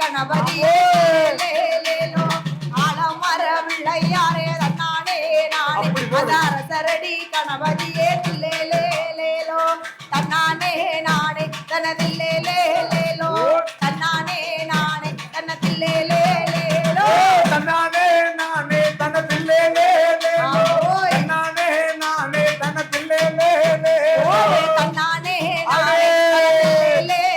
கணபதியே லேலேலோ ஆலமர விளையாரே தன்னானே நானே அரசரடி கணபதியே லேலேலேலோ தன்னானே நானே தனதில்லேலேலோ தன்னானே நானே தனதில்லேலேலோ தன்னானே நானே தனதில்லேலேலோ தன்னானே நானே தனதில்லேலேலோ தன்னானே நானே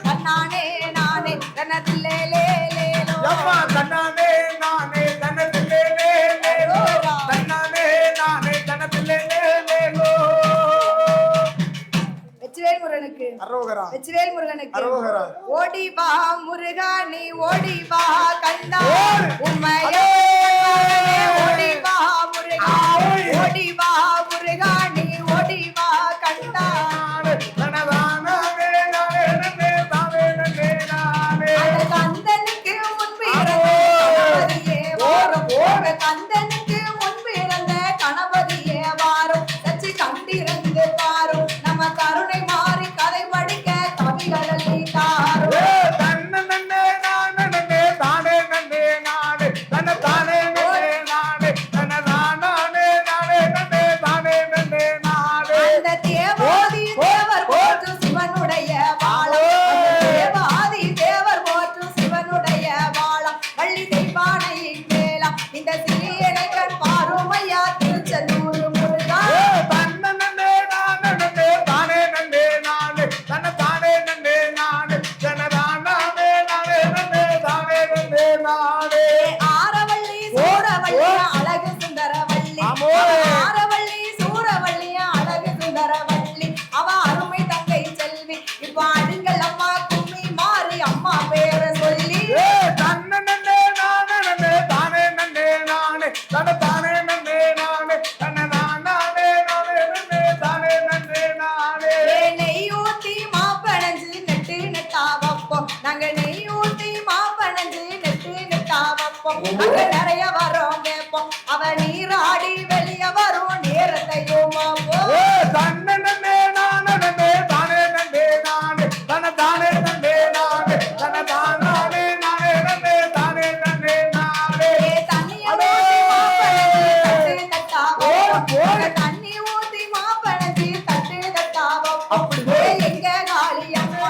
தன்னானே நானே தனதில்லேலேலோ அம்மா தன்னானே நானே தனதில்லேலேலோ தன்னானே நானே தனதில்லேலேலோ வெற்றிவேல் முருகனுக்கு அரோகரா வெற்றிவேல் முருகனுக்கு அரோகரா ஓடி வா முருகா நீ ஓடி வா கந்தா உம்மையே ஓடி வா முருகா ஓடி வா முருகா நீ ஓடி வா கந்தா கந்தனுக்கு முன்பு கணபதியே வாரம் கந்தனுக்கு முன்பு இருந்த கணபதியே வாரம் சச்சி கண்டிருந்து பாரும் நம்ம கருணை மாறி கதை படிக்க கவிகளி தாரும் அந்த தேவாதி தேவர் போற்றும் சிவனுடைய வாழம் தேவாதி தேவர் போற்றும் சிவனுடைய வாழம் வள்ளி தெய்வானையின் மேலாம் இந்த சிறியனை கண் பாருமையா திருச்செந்தூர் முருகா ஆரவள்ளி சூரவள்ளி அழகு சுந்தரவள்ளி ஆரவள்ளி சூரவள்ளி அழகு சுந்தரவள்ளி அவ அருமை தங்கை செல்வி இப்ப அடுங்கள் அம்மா கும்மி மாறி அம்மா பேர சொல்லி நெய் ஊத்தி மாப்பணஞ்சு நெட்டு நெட்டா வைப்போம் நாங்க நெய் ஊத்தி மாப்பணஞ்சு நெட்டு நெட்டா வைப்போம் நாங்க நிறைய வரோம் கேட்போம் அவ நீராடி வெளிய வரும் நேரத்தையும் தண்ணி ஊத்தி மாப்பணஞ்சு தட்டு தட்டா வைப்போம் எங்க காளி அம்மா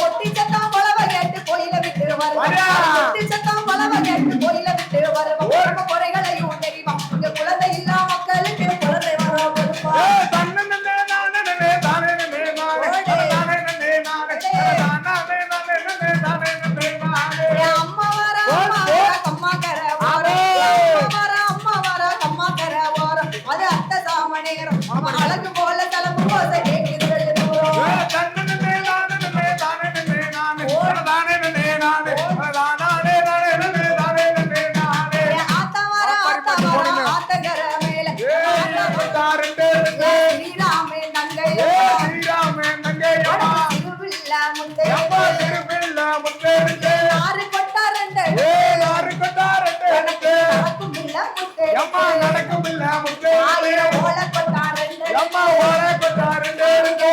கொட்டி சத்தம் கொலவ கேட்டு கோயில விட்டு வருவோம் கொட்டி சத்தம் கொலவ கேட்டு கோயில விட்டு வருவோம் குறைகளையும் தெரியும் இங்க குழந்தை இல்லா மக்களுக்கு குழந்தை வர அம்மா வர கம்மா கர அம்மா வர கம்மா கர ஓரம் அது அத்தை சாம நேரம் அழகு போல தலைப்பு போத கேட்குது ஆத்தங்கர மேல ஸ்ரீராமே நங்கை முந்தை யாரு கொட்டாரண்டு நடக்கும் இல்ல முட்டை ஆயிரம் ஓல கொட்டாரண்டு ஓலை கொட்டாரண்டு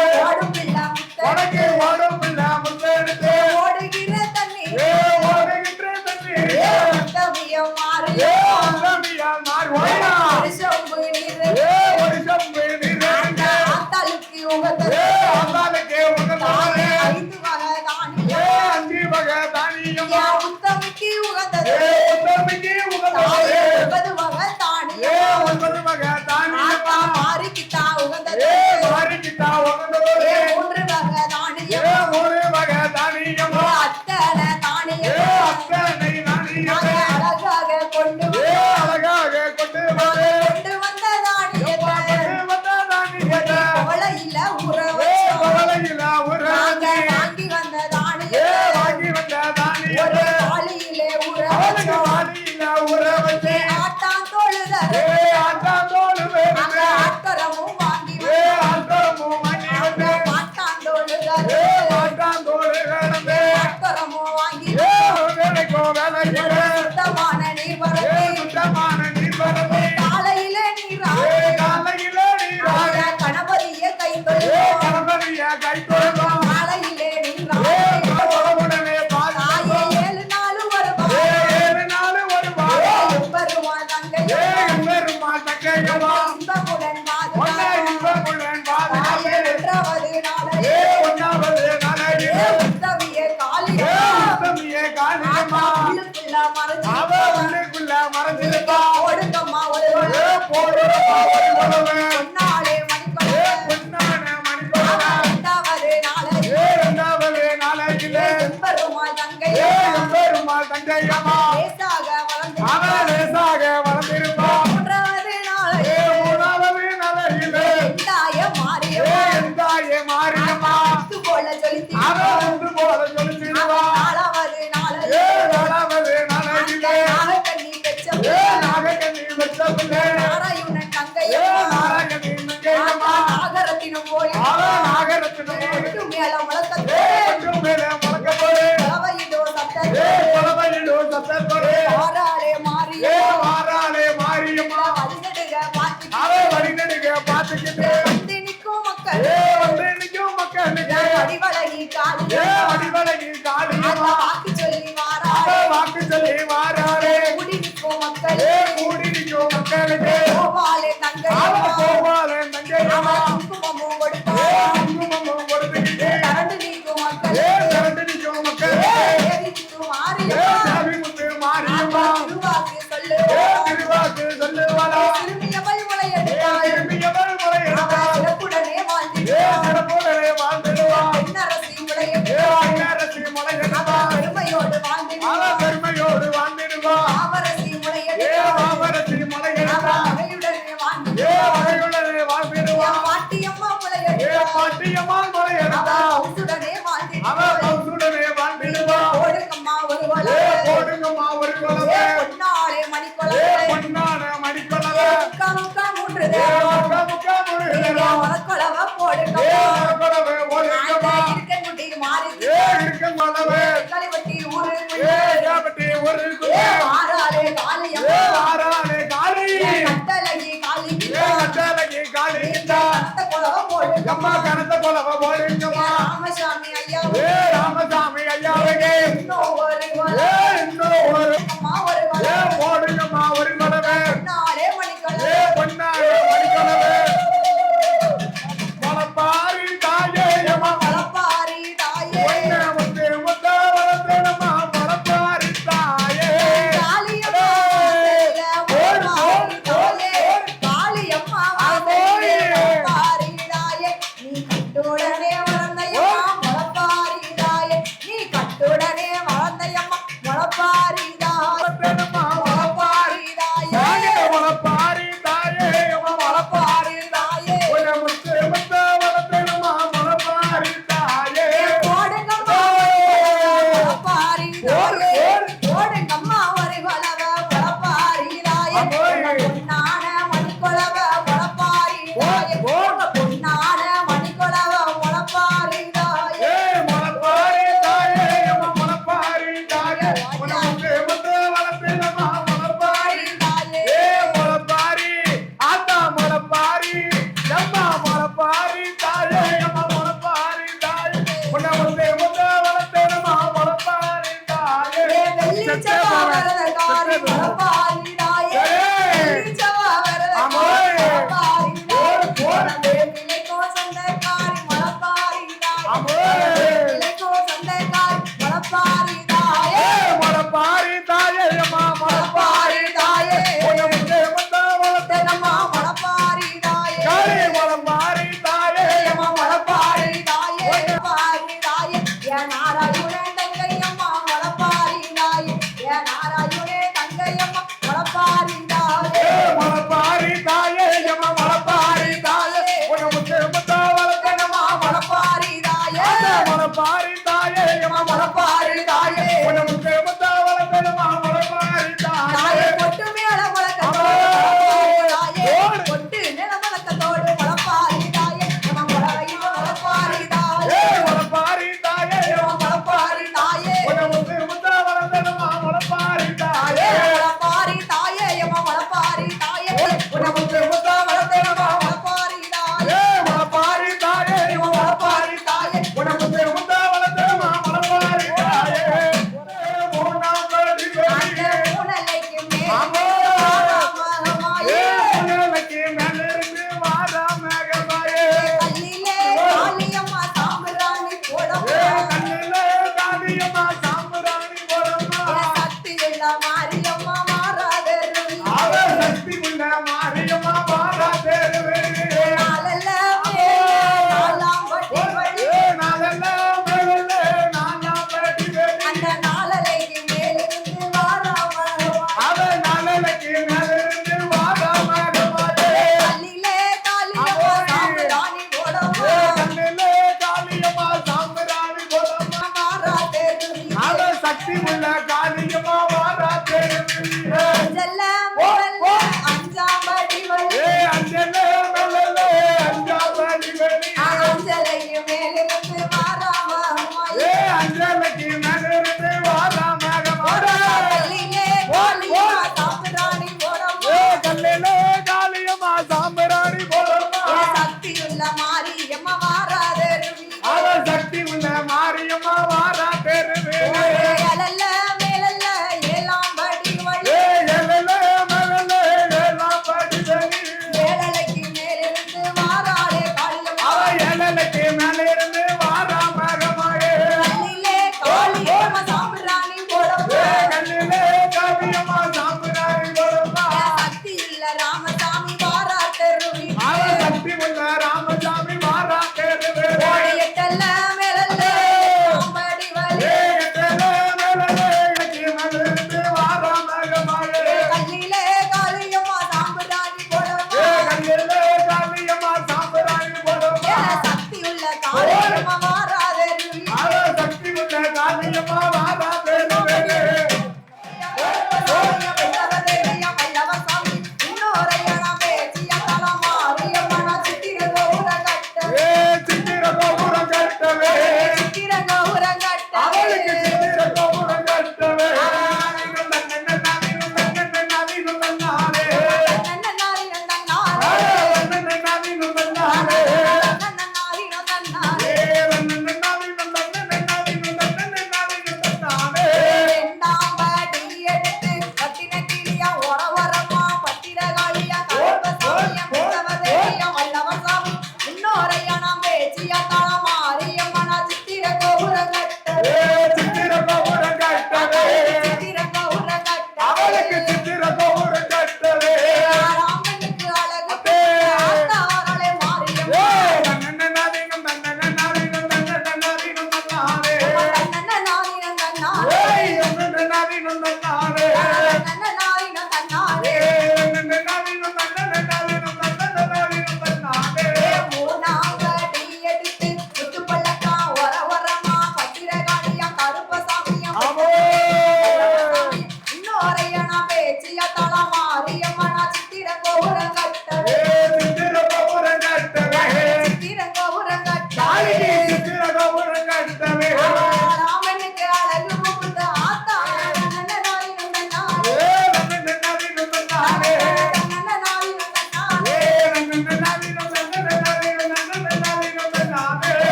கொட்டு மேல முழக்கத்தோடு கொட்டு மேல முழக்கத்தோடு பலவையிடோ சத்தத்தோடு பலவையிடோ சத்தத்தோடு வாராளே மாரியம்மா வாராளே மாரியம்மா வழிநடுக பார்த்துக்கிட்டு அவ வழிநடுக பார்த்துக்கிட்டு வந்து நிற்கும் மக்கள் வந்து நிற்கும் மக்களுக்கு வடிவழகி காளியம்மா வடிவழகி காளியம்மா வாக்கு சொல்லி வாராளே வாக்கு சொல்லி வாராளே கூடி நிற்கும் மக்கள் கூடி நிற்கும் மக்களுக்கு கோபாலே தங்கையம்மா கோபாலே தங்கையம்மா குங்குமமும் கொடுத்தாள் குங்குமமும் கொடுத்துக்கிட்டு கரண்டு நிற்கும் மக்கள் திரண்டு நிற்கும் மக்களுக்கு தேவி நிற்கும் மாரியம்மா சாமி முத்து மாரியம்மா திருவாக்கு சொல்லு திருவாக்கு சொல்லுவாளா திரும்பியவள் முளையெடுத்தாள் திரும்பியவள் முறையெடுத்தாள் சிறப்புடனே வாழ்ந்திருந்தாள் சிறப்புடனே வாழ்ந்திடுவா பெண்ணரசி முளையெடுத்தாள் அரசி முளையெடுத்தாள் பெருமையோடு வாழ்ந்திருந்தாள் பெருமையோடு வாழ்ந்திடுவா மாவரசி முளையெடுத்தாள் மாமரசி முளையெடுத்தாள் மகையுடனே வாழ்ந்திருந்தாள் மழையுடனே வாழ்ந்திடுவா பாட்டியம்மா முளையெடுத்தாள் பாட்டியம்மா முளையெடுத்தாள் உசுடனே அவ வாழ்ந்திருந்தாள் கௌசுடனே வாழ்ந்திடுவா ஓடுங்கம்மா ஒரு வளவே போடுங்கம்மா ஒரு குலவே பொன்னாளே மணிக்குளவே பொன்னான மணிக்குலவே முக்கா முக்கா மூன்று தேவம் முக்கா முழுகிறா உனக்குளவ போடுங்கம்மா குலவே ஓடுங்கம்மா இருக்க முடி மாறி இருக்கும் குலவே களிவட்டி ஊரு ஏகப்பட்டி ஒரு குலவே மாறாளே காளியம்மா ஆரானே காளி கட்டழகி காளி கட்டழகி காளி அந்த குளவ போடுங்கம்மா அம்மா கனத்த குலவை போடுங்கம்மா ராமசாமி ஐயா ராமசாமி ஐயாவுக்கு இன்னும் ஒரு வள இன்னும் ஒரு அம்மா ஒரு வள போடுங்கம்மா ஒரு குலவே பொன்னாளே மணிக்குளவே பொன்னான மணிக்குலவே மலப்பாரி தாயே அம்மா பலப்பாரி தாயே பொன்ன முத்து முத்த வளர்த்தனம்மா மலப்பாரி தாயே காளியம்மா பலப்பாரி தாயே காளியம்மா பலப்பாரி தாயே நீ கட்டுடனே வளர்ந்தையம்மா பலப்பாரி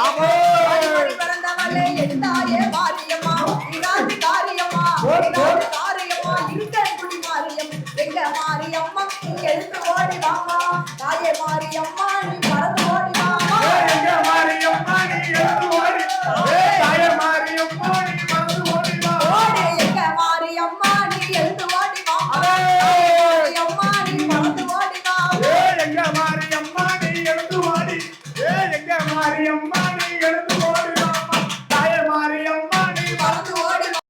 மாறி மாறி பிறந்தவளே என் தாயே மாரியம்மா இனாது காரியம்மா இனாது காரியம்மா இருக்க குடி மாரியம் எங்க மாரியம்மா நீ எழுந்து ஓடி வாமா தாயே மாரியம்மா நீ பறந்து ஓடி வாமா எங்க மாரியம்மா நீ எழுந்து ஓடி தாயே மாரியம்மா நீ பறந்து ஓடி வா ஓடி எங்க மாரியம்மா நீ எழுந்து ஓடி வாமா மாரியம்மா நீ பறந்து ஓடி வா எங்க மாரியம்மா நீ எழுந்து ஓடி எங்க மாரியம்மா நீ எழுந்து